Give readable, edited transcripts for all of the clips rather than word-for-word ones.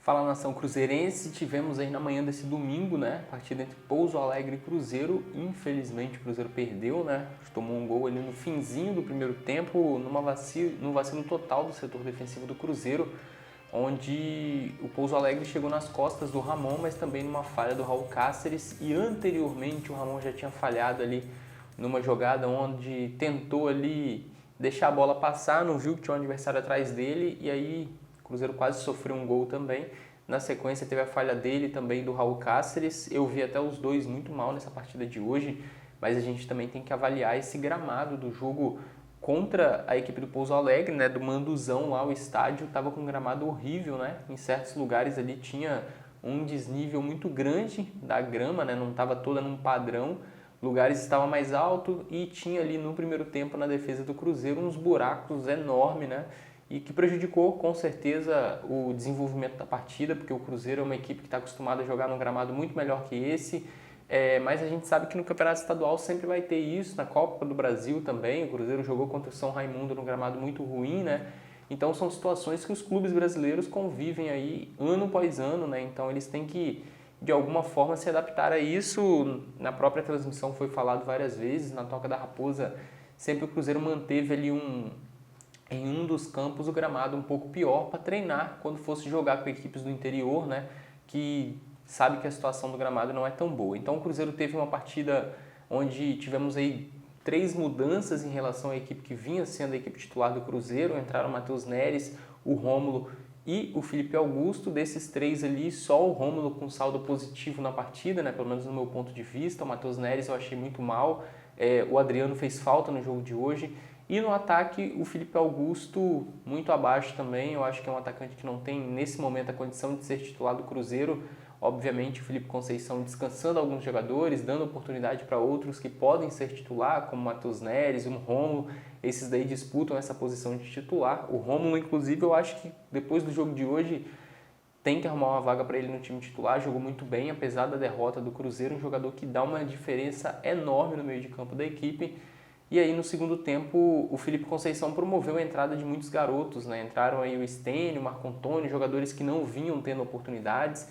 Fala, nação cruzeirense, tivemos aí na manhã desse domingo, né, partida entre Pouso Alegre e Cruzeiro. Infelizmente o Cruzeiro perdeu, né, tomou um gol ali no finzinho do primeiro tempo, num vacilo total do setor defensivo do Cruzeiro, onde o Pouso Alegre chegou nas costas do Ramon, mas também numa falha do Raul Cáceres, e anteriormente o Ramon já tinha falhado ali numa jogada onde tentou ali deixar a bola passar, não viu que tinha um adversário atrás dele, e aí o Cruzeiro quase sofreu um gol também. Na sequência teve a falha dele também, do Raul Cáceres. Eu vi até os dois muito mal nessa partida de hoje, mas a gente também tem que avaliar esse gramado do jogo contra a equipe do Pouso Alegre, né, do Manduzão lá. O estádio estava com um gramado horrível, né? Em certos lugares ali tinha um desnível muito grande da grama, né? Não estava toda num padrão. Lugares estava mais alto e tinha ali no primeiro tempo na defesa do Cruzeiro uns buracos enormes, né? E que prejudicou com certeza o desenvolvimento da partida, porque o Cruzeiro é uma equipe que está acostumada a jogar num gramado muito melhor que esse, mas a gente sabe que no Campeonato Estadual sempre vai ter isso, na Copa do Brasil também. O Cruzeiro jogou contra o São Raimundo num gramado muito ruim, né? Então são situações que os clubes brasileiros convivem aí ano após ano, né? Então eles têm que de alguma forma se adaptar a isso. Na própria transmissão foi falado várias vezes, na Toca da Raposa sempre o Cruzeiro manteve ali em um dos campos o gramado um pouco pior para treinar quando fosse jogar com equipes do interior, né, que sabe que a situação do gramado não é tão boa. Então o Cruzeiro teve uma partida onde tivemos aí 3 mudanças em relação à equipe que vinha sendo a equipe titular do Cruzeiro. Entraram o Matheus Neres, o Rômulo e o Felipe Augusto. Desses 3 ali, só o Rômulo com saldo positivo na partida, né, pelo menos no meu ponto de vista. O Matheus Neres eu achei muito mal, o Adriano fez falta no jogo de hoje. E no ataque, o Felipe Augusto muito abaixo também. Eu acho que é um atacante que não tem, nesse momento, a condição de ser titular do Cruzeiro. Obviamente, o Felipe Conceição descansando alguns jogadores, dando oportunidade para outros que podem ser titular, como o Matheus Neres, o Rômulo. Esses daí disputam essa posição de titular. O Rômulo, inclusive, eu acho que depois do jogo de hoje tem que arrumar uma vaga para ele no time titular. Jogou muito bem, apesar da derrota do Cruzeiro. Um jogador que dá uma diferença enorme no meio de campo da equipe. E aí no segundo tempo o Felipe Conceição promoveu a entrada de muitos garotos, né? Entraram aí o Stênio, o Marco Antônio, jogadores que não vinham tendo oportunidades.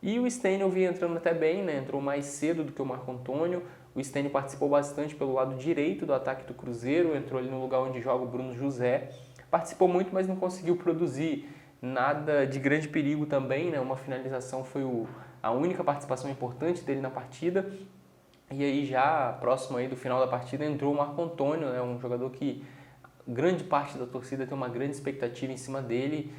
E o Stênio vinha entrando até bem, né? Entrou mais cedo do que o Marco Antônio. O Stênio participou bastante pelo lado direito do ataque do Cruzeiro, entrou ali no lugar onde joga o Bruno José. Participou muito, mas não conseguiu produzir nada de grande perigo também, né? Uma finalização foi a única participação importante dele na partida. E aí já próximo aí do final da partida entrou o Marco Antônio, né, um jogador que grande parte da torcida tem uma grande expectativa em cima dele.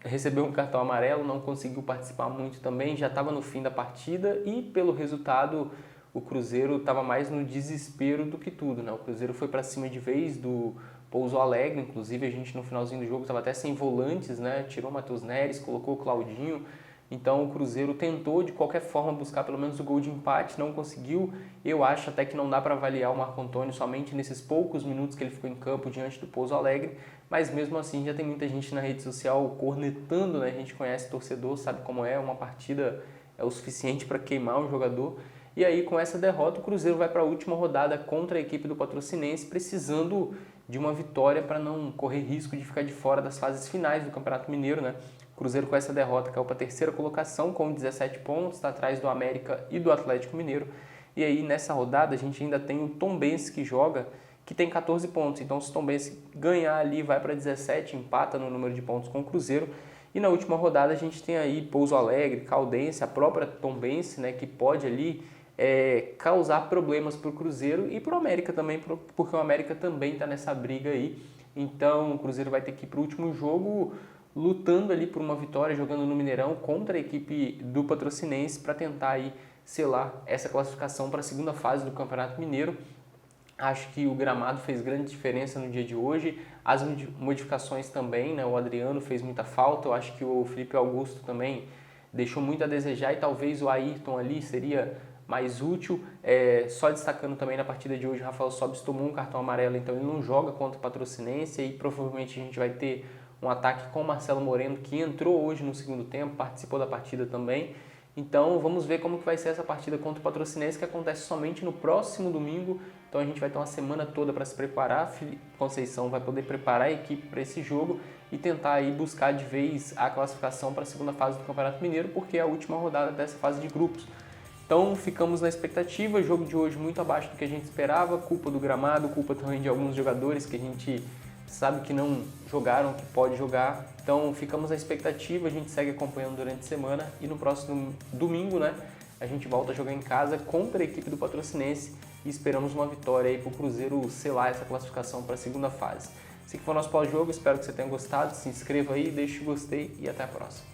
Recebeu um cartão amarelo, não conseguiu participar muito também, já estava no fim da partida e pelo resultado o Cruzeiro estava mais no desespero do que tudo, né? O Cruzeiro foi para cima de vez do Pouso Alegre, inclusive a gente no finalzinho do jogo estava até sem volantes, né? Tirou o Matheus Neres, colocou o Claudinho. Então o Cruzeiro tentou de qualquer forma buscar pelo menos o gol de empate, não conseguiu. Eu acho até que não dá para avaliar o Marco Antônio somente nesses poucos minutos que ele ficou em campo diante do Pouso Alegre, mas mesmo assim já tem muita gente na rede social cornetando, né? A gente conhece torcedor, sabe como é, uma partida é o suficiente para queimar um jogador. E aí com essa derrota o Cruzeiro vai para a última rodada contra a equipe do Patrocinense, precisando de uma vitória para não correr risco de ficar de fora das fases finais do Campeonato Mineiro, né? O Cruzeiro com essa derrota caiu para a 3ª colocação com 17 pontos, está atrás do América e do Atlético Mineiro. E aí nessa rodada a gente ainda tem o Tombense que joga, que tem 14 pontos. Então se o Tombense ganhar ali vai para 17, empata no número de pontos com o Cruzeiro. E na última rodada a gente tem aí Pouso Alegre, Caldense, a própria Tombense, né, que pode ali causar problemas para o Cruzeiro e para o América também, porque o América também está nessa briga aí. Então o Cruzeiro vai ter que ir para o último jogo lutando ali por uma vitória, jogando no Mineirão contra a equipe do Patrocinense para tentar aí selar essa classificação para a segunda fase do Campeonato Mineiro. Acho que o gramado fez grande diferença no dia de hoje, as modificações também, né? O Adriano fez muita falta, eu acho que o Felipe Augusto também deixou muito a desejar e talvez o Ayrton ali seria mais útil. Só destacando também na partida de hoje, o Rafael Sobis tomou um cartão amarelo, então ele não joga contra o Patrocinense e provavelmente a gente vai ter um ataque com o Marcelo Moreno, que entrou hoje no segundo tempo, participou da partida também. Então vamos ver como que vai ser essa partida contra o Patrocinense, que acontece somente no próximo domingo, Então a gente vai ter uma semana toda para se preparar. A Conceição vai poder preparar a equipe para esse jogo e tentar aí buscar de vez a classificação para a segunda fase do Campeonato Mineiro, porque é a última rodada dessa fase de grupos. Então ficamos na expectativa, jogo de hoje muito abaixo do que a gente esperava, culpa do gramado, culpa também de alguns jogadores que a gente sabe que não jogaram, que pode jogar. Então ficamos na expectativa, a gente segue acompanhando durante a semana e no próximo domingo, né, a gente volta a jogar em casa contra a equipe do Patrocinense e esperamos uma vitória aí para o Cruzeiro selar essa classificação para a segunda fase. Esse aqui foi o nosso pós-jogo, espero que você tenha gostado, se inscreva aí, deixe o gostei e até a próxima.